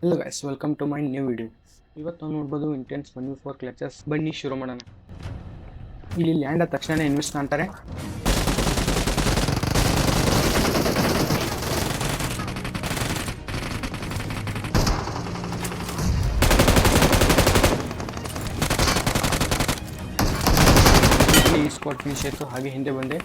Hello guys, welcome to my new video. ಇವತ್ತು ನಾವು ನೋಡ್ಬೋದು ಇಂಟೆನ್ಸ್ 1v4 ಕ್ಲಚಸ್. ಬನ್ನಿ ಶುರು ಮಾಡೋಣ. ಇಲ್ಲಿ ಲ್ಯಾಂಡ್ ಆದ ತಕ್ಷಣ ಇನ್ವೆಸ್ಟ್ ಅಂತಾರೆ. ಈ ಸ್ಪಾಟ್ ಫಿನಿಶ್ ಆಯಿತು. ಹಾಗೆ ಹಿಂದೆ ಬಂದೆ.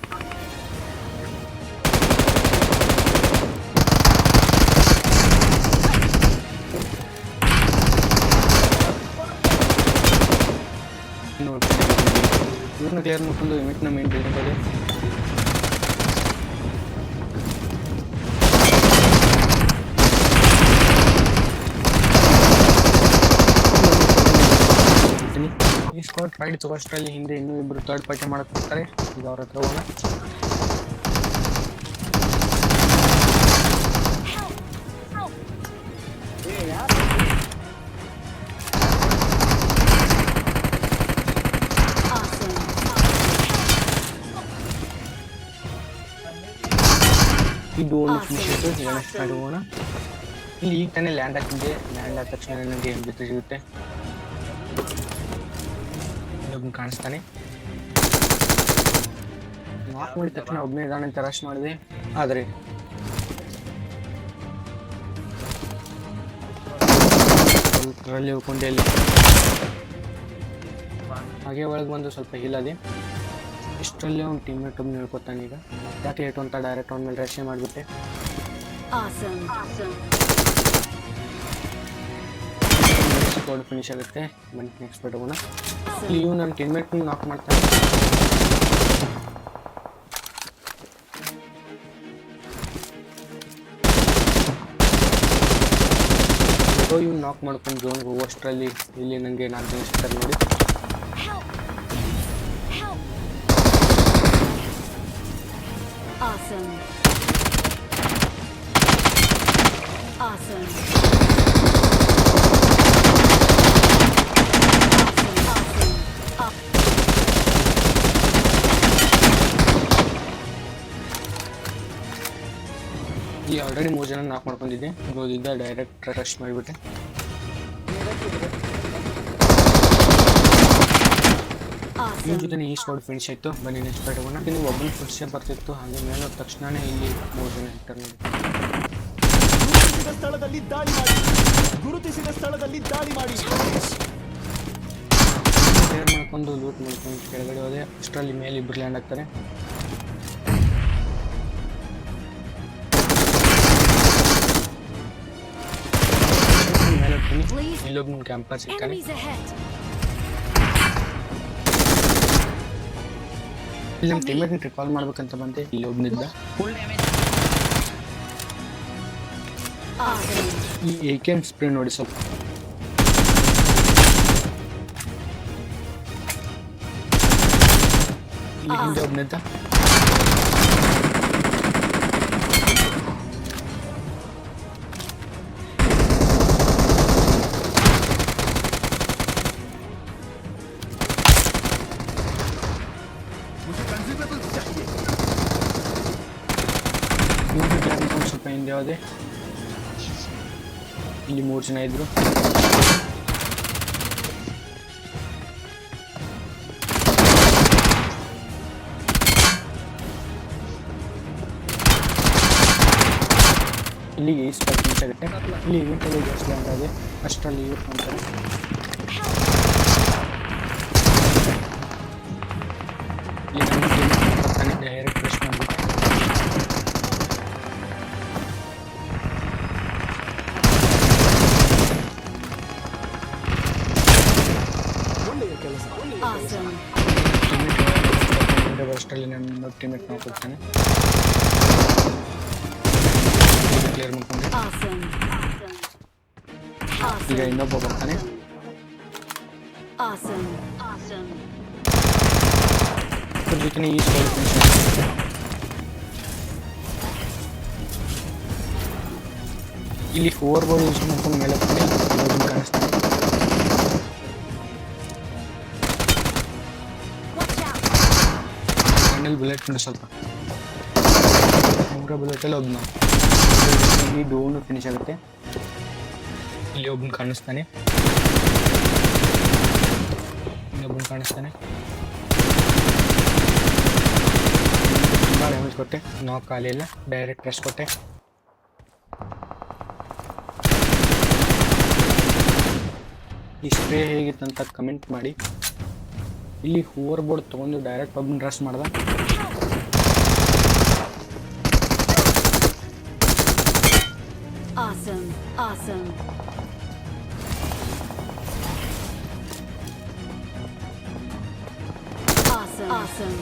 ಇವ್ರನ್ನ ಕ್ಲಿಯರ್ ಮಾಡ್ಕೊಂಡು ಇವೆಂಟ್ನ ಮೇನ್ ಬಿಲ್ಡಿಂಗ್ ಇದೆ. ಈ ಸ್ಕ್ವಾಡ್ ರೈಡ್ ತಗೋಷ್ಟರಲ್ಲಿ ಹಿಂದೆ ಇನ್ನೂ ಇಬ್ಬರು ಥರ್ಡ್ ಪಾರ್ಟಿ ಮಾಡಕ್ಕೆ ಹೋಗ್ತಾರೆ. ಈಗ ಅವ್ರ ಹತ್ರ ಹೋಗೋಣ. ಇದು ಒಂದು ಫಿನಿಶ್ ಆಯಿತು. ಈಗ ನೆಕ್ಸ್ಟ್ ಮಾಡಿ ಹೋಗೋಣ. ಇಲ್ಲಿ ಈಗ ತಾನೇ ಲ್ಯಾಂಡ್ ಹಾಕಿದ್ದೆ. ಲ್ಯಾಂಡ್ ಆದ ತಕ್ಷಣ ನನಗೆ ಏನು ಜೊತೆ ಸಿಗುತ್ತೆ. ಒಬ್ಬನು ಕಾಣಿಸ್ತಾನೆ. ನಾಕ್ ಮಾಡಿದ ತಕ್ಷಣ ಒಬ್ಬನೇ ಇದ್ದಾನೆ ಅಂತ ರಶ್ ಮಾಡಿದೆ. ಆದರೆ ಸ್ವಲ್ಪರಲ್ಲಿ ಹೋಗ್ಕೊಂಡೆ ಅಲ್ಲಿ. ಹಾಗೆ ಒಳಗೆ ಬಂದು ಸ್ವಲ್ಪ ಹೀಲದೆ. ಇಷ್ಟರಲ್ಲಿ ಅವ್ನು ಟೀಮ್ಮೇಟ್ ಒಬ್ಬನು ಹೇಳ್ಕೊತಾನೆ. ಈಗ ಯಾಕೆ ಏಟು ಅಂತ ಡೈರೆಕ್ಟ್ ಅವನ ಮೇಲೆ ರಶ್ ಮಾಡಿಬಿಟ್ಟೆ. ಸ್ಕ್ವಾಡ್ ಫಿನಿಶ್ ಆಗುತ್ತೆ. ಬನ್ನಿ ನೆಕ್ಸ್ಟ್ ಪಾರ್ಟ್ ಹೋಗೋಣ. ಇಲ್ಲಿ ಇವು ನನ್ನ ಟೀಮ್ಮೇಟ್ ನಾಕ್ ಮಾಡ್ತಾನೆ. ಇವ್ನು ನಾಕ್ ಮಾಡ್ಕೊಂಡು ಝೋನ್ಗೆ ಹೋಗೋಷ್ಟರಲ್ಲಿ ಇಲ್ಲಿ ನನಗೆ 4 ಜನ ಸಿಗ್ತಾರೆ ನೋಡಿ. ಈ ಆಲ್ರೆಡಿ 3 ಜನ ನಾಕ್ ಮಾಡ್ಕೊಂಡಿದ್ದೆ. ಇರೋದಿದ್ದ ಡೈರೆಕ್ಟ್ ರಶ್ ಮಾಡಿಬಿಟ್ಟೆ. ಇವ್ರ ಜೊತೆ ಈ ಸ್ಕ್ವಾಡ್ ಫಿನಿಶ್ ಆಯಿತು. ಬನ್ನಿ ನೆಕ್ಸ್ಟ್ ಪಾರ್ಟ್ ಹೋಗೋಣ. ಇಲ್ಲಿ ಒಬ್ಬನ ಫುಡ್ ಬರ್ತಿತ್ತು. ಹಾಗೆ ಮೇಲೆ ಹೋದ ತಕ್ಷಣನೇ ಇಲ್ಲಿ 3 ಜನ ಇರ್ತಾರೆ ನೋಡಿ. ಗುರುತಿಸಿದ ಸ್ಥಳದಲ್ಲಿ ದಾಳಿ ಮಾಡಿ ಕ್ಲಿಯರ್ ಮಾಡ್ಕೊಂಡು ಲೂಟ್ ಮಾಡ್ಕೊಂಡು ಕೆಳಗಡೆ ಹೋದೆ. ಅಷ್ಟರಲ್ಲಿ ಮೇಲೆ ಇಬ್ಬರು ಲ್ಯಾಂಡ್ ಆಗ್ತಾರೆ. ಮೇಲೆ ಹೋಗ್ತೀನಿ. ಇಲ್ಲೊಬ್ಬನ ಕ್ಯಾಂಪರ್ ಸಿಗ್ತಾನೆ. ಇಲ್ಲಿ ನಮ್ಮ ಟೀಮೇಟ್ನ ರಿಕಾಲ್ ಮಾಡ್ಬೇಕಂತ ಬಂದೆ. ಇಲ್ಲಿ ಒಬ್ಬನಿದ್ದ. ಈ AK ಸ್ಪ್ರೇ ನೋಡಿ ಸ್ವಲ್ಪ. ಇಲ್ಲಿ ಹಿಂದೆ ಒಬ್ಬನಿದ್ದ. ಸ್ವಲ್ಪ ಹಿಂದೆ ಹೋದೆ. ಇಲ್ಲಿ 3 ಜನ ಇದ್ರು. ಇಲ್ಲಿಗೆ ಈ ಸ್ಪಾಟ್ ಮಿಸ್ ಆಗುತ್ತೆ. ಇಲ್ಲಿ ಇವೆಂಟಲ್ಲಿ ಜಾಸ್ತಿ ಆಗಿದೆ. ಅಷ್ಟರಲ್ಲಿ ಯೂಸ್ ಮಾಡ್ತಾರೆ. ಇಲ್ಲಿ ಡೈರೆಕ್ಟ್ ರಶ್ ಮಾಡಿಬಿಟ್ಟೆ. ಅಷ್ಟರಲ್ಲಿ ನನ್ನ ಟೀಮೇಟ್ ನೋಡ್ಕೊಳ್ತಾನೆ. ಕ್ಲಿಯರ್ ಮಾಡ್ಕೊಂಡೆ. ಈಗ ಇನ್ನೊಬ್ಬ ಬರ್ತಾನೆ. ಅದ್ರ ಜೊತೆ ಈ ಸ್ಕ್ವಾಡ್ ಇಲ್ಲಿ 4 ಬಾಲ್ ಯೂಸ್ ಮಾಡ್ಕೊಂಡು ಮೇಲೆ ಕಾಣಿಸ್ತಾನೆ. ಬುಲೆಟ್ ನೋಡಿ ಸ್ವಲ್ಪ. ಬುಲೆಟಲ್ಲಿ ಒಬ್ಬನು. ಈ ಡೋನು ಫಿನಿಶ್ ಆಗುತ್ತೆ. ಇಲ್ಲಿ ಒಬ್ಬನು ಕಾಣಿಸ್ತಾನೆ, ಇನ್ನೊಬ್ಬನು ಕಾಣಿಸ್ತಾನೆ. ತುಂಬ ಡ್ಯಾಮೇಜ್ ಕೊಟ್ಟೆ, ನಾಕ್ ಆಗಲಿಲ್ಲ, ಡೈರೆಕ್ಟ್ ರಶ್ ಕೊಟ್ಟೆ. ಈ ಸ್ಪ್ರೇ ಹೇಗಿತ್ತಂತ ಕಮೆಂಟ್ ಮಾಡಿ. ಇಲ್ಲಿ ಹೋವರ್ ಬೋರ್ಡ್ ತೊಗೊಂಡು ಡೈರೆಕ್ಟ್ ಒಬ್ಬನ ರಶ್ ಮಾಡ್ದ. Awesome, awesome. Awesome, awesome.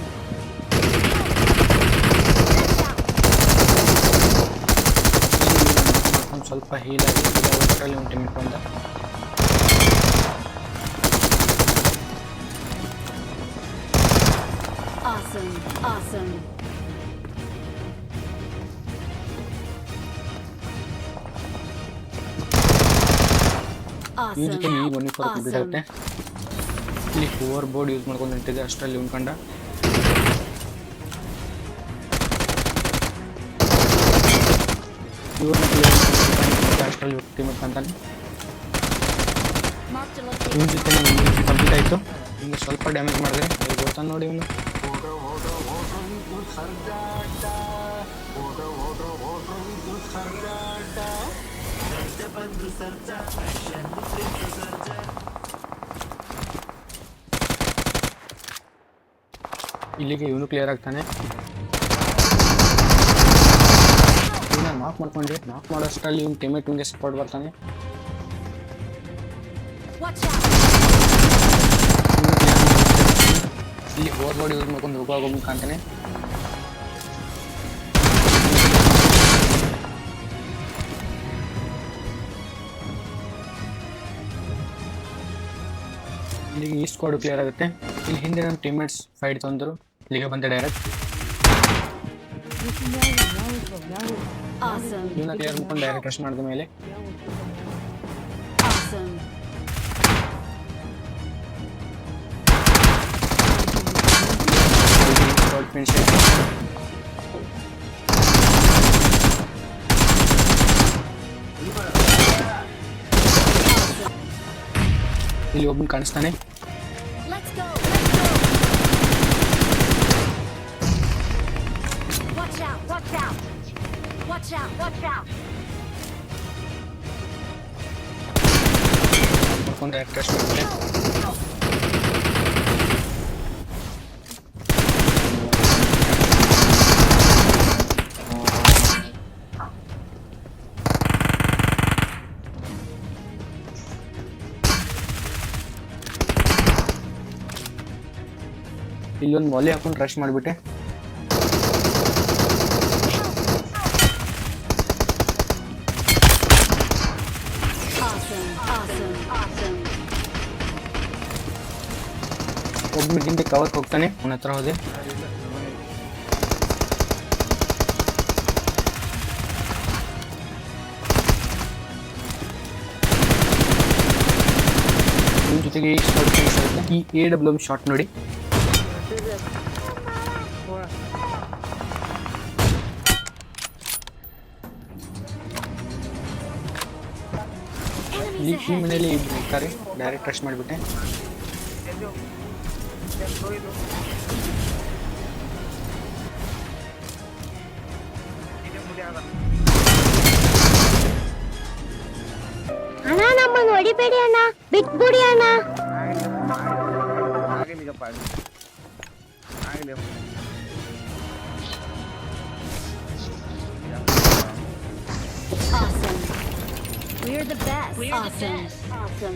ಒಂದು ಸ್ವಲ್ಪ ಹೀಲ್ ಆಗಿ ಒಟ್ಟರಲ್ಲಿ ಒಂದು ಟೈಮಿಗೆ ಬಂದ. Awesome, awesome. ಈ ಜೊತೆ ಈ 1 ಕಂಪ್ಲೀಟ್ ಆಗುತ್ತೆ. ಇಲ್ಲಿ ಹೋವರ್ ಬೋರ್ಡ್ ಯೂಸ್ ಮಾಡ್ಕೊಂಡು ನಿಂತಿದೆ, ಅಷ್ಟರಲ್ಲಿ ಉಣ್ಕೊಂಡ. ಅಷ್ಟರಲ್ಲಿ ಮಾಡ್ಕೊಂತಾನೆ. ಇವ್ನ ಜೊತೆ ಕಂಪ್ಲೀಟ್ ಆಯಿತು. ಇನ್ನು ಸ್ವಲ್ಪ ಡ್ಯಾಮೇಜ್ ಮಾಡಿದ್ರೆ ಗೊತ್ತಾನೆ ನೋಡಿ ಇವನು. ಇಲ್ಲಿಗೆ ಇವನು ಕ್ಲಿಯರ್ ಆಗ್ತಾನೆ. ಇವನ್ನ ನಾಕ್ ಮಾಡ್ಕೊಂಡ್ರೆ ನಾಕ್ ಮಾಡೋಷ್ಟರಲ್ಲಿ ಇವ್ನು ಟೀಮೇಟ್ ಇವ್ನಿಗೆ ಸಪೋರ್ಟ್ ಬರ್ತಾನೆ. ಇಲ್ಲಿ ಹೋರ್ ಬೋರ್ಡ್ ಯೂಸ್ ಮಾಡ್ಕೊಂಡು ಹೋಗುವಾಗ ಕಾಣ್ತಾನೆ. ಇಲ್ಲಿಗೆ ಈ ಸ್ಕ್ವಾಡ್ ಕ್ಲಿಯರ್ ಆಗುತ್ತೆ. ಇಲ್ಲಿ ಹಿಂದೆ ನಮ್ಮ ಟೀಮ್ಮೇಟ್ಸ್ ಫೈಟ್ ತಂದರು, ಇಲ್ಲಿಗೆ ಬಂದೆ ಡೈರೆಕ್ಟ್. ಇವನ್ನ ಕ್ಲಿಯರ್ ಮಾಡ್ಕೊಂಡು ಡೈರೆಕ್ಟ್ ರಶ್ ಮಾಡಿದ ಮೇಲೆ ಫಿನಿಶ್ ಆಯ್ತು. ಇಲ್ಲಿ ಒಬ್ಬನು ಕಾಣಿಸ್ತಾನೆ. ಮಾಡ್ಕೊಂಡು ಡೈರೆಕ್ಟ್ ರಶ್ ಮಾಡ್ತಾರೆ. ಇಲ್ಲೊಂದು ವಾಲಿ ಹಾಕೊಂಡು ರಶ್ ಮಾಡಿಬಿಟ್ಟೆ. ಒಬ್ಬನಿಗಿಂತ ಕವರ್ಗೆ ಹೋಗ್ತಾನೆ, ಅವನ ಹತ್ರ ಹೋದೆ. ನಿಮ್ಮ ಜೊತೆಗೆ ಈ AWM ಶಾಟ್ ನೋಡಿ. ಇಲ್ಲಿ ಈ ಮನೆಯಲ್ಲಿ ಇಬ್ಬರು ಇರ್ತಾರೆ, ಡೈರೆಕ್ಟ್ ರಶ್ ಮಾಡಿಬಿಟ್ಟೆ. ಅಣ್ಣ ನಮ್ಮನ್ನು ಹೊಡಿಬೇಡಿ ಅಣ್ಣ, ಬಿಟ್ಬಿಡಿ ಅಣ್ಣ. Awesome. We're the best. Awesome.